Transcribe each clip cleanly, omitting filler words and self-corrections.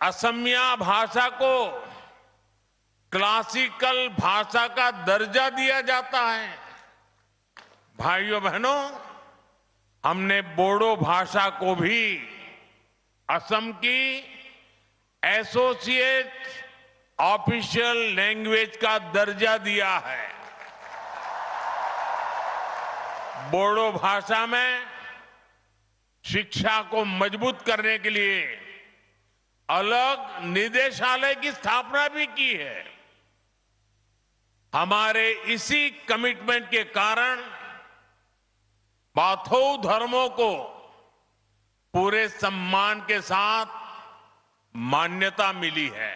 असमिया भाषा को क्लासिकल भाषा का दर्जा दिया जाता है। भाइयों बहनों, हमने बोडो भाषा को भी असम की एसोसिएट ऑफिशियल लैंग्वेज का दर्जा दिया है। बोडो भाषा में शिक्षा को मजबूत करने के लिए अलग निदेशालय की स्थापना भी की है। हमारे इसी कमिटमेंट के कारण बाथौ धर्मों को पूरे सम्मान के साथ मान्यता मिली है।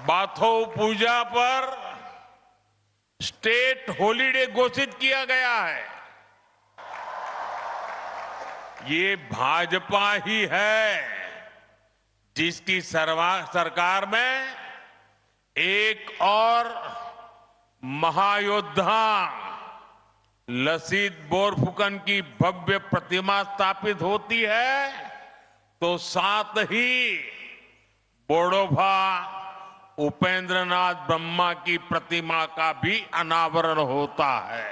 बाथौ पूजा पर स्टेट हॉलिडे घोषित किया गया है। ये भाजपा ही है जिसकी सरकार में एक और महायोद्धा लसीत बोरफुकन की भव्य प्रतिमा स्थापित होती है तो साथ ही बोडोभा उपेंद्रनाथ ब्रह्मा की प्रतिमा का भी अनावरण होता है।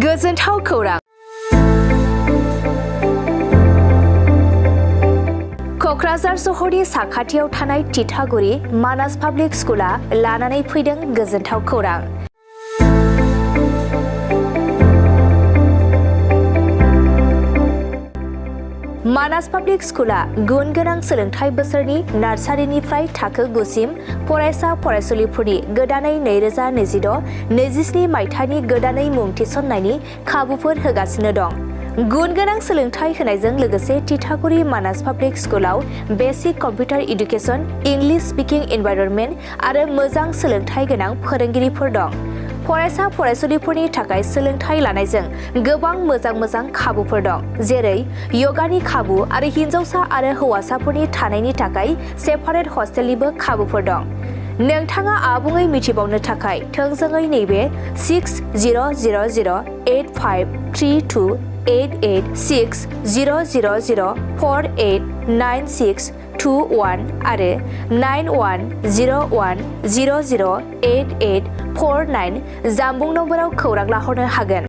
गोजोनथाव खौरां। क'क्राझार सहरनि साखाथियाव थानाय तितागुरि मानास पाब्लिक स्कुला लानानै फैदों गोजोनथाव खौरां। मानास पाब्लिक स्कुला गुन गोनां सोलोंथाइ बोसोरनि नार्सारिनिफ्राय थाखो 9 सिम फरायसा फरायसुलिफोरनि गोदानै 2026-27 मायथाइनि गोदानै मुं थिसननायनि खाबुफोर होगासिनो दं। गुन गोनां सोलोंथाइ होनायजों लोगोसे तितागुरि मानास पाब्लिक स्कुलाव बेसिक कम्पिउटार इडुकेसन, इंलिश स्पीकिं एनवायरनमेन्ट आरो मोजां सोलोंथाइ गोनां फोरोंगिरिफोर दं। फरायसा फरायसुलिफोरनि थाखाय सोलोंथाइ लानायजों गोबां मोजां खाबुफोर दं, जेरै योगानि खाबु आरो हिन्जावसा आरो हौवासाफोरनि थानायनि थाखाय सेपारेट हस्टेलनिबो खाबुफोर दं। नोंथाङा आबुङै मिथिबावनो थाखाय थोंजोङै नैबे 600083286000489621 आरो 9101008849 जानबुं नम्बराव खौरां लाहरनो हागोन।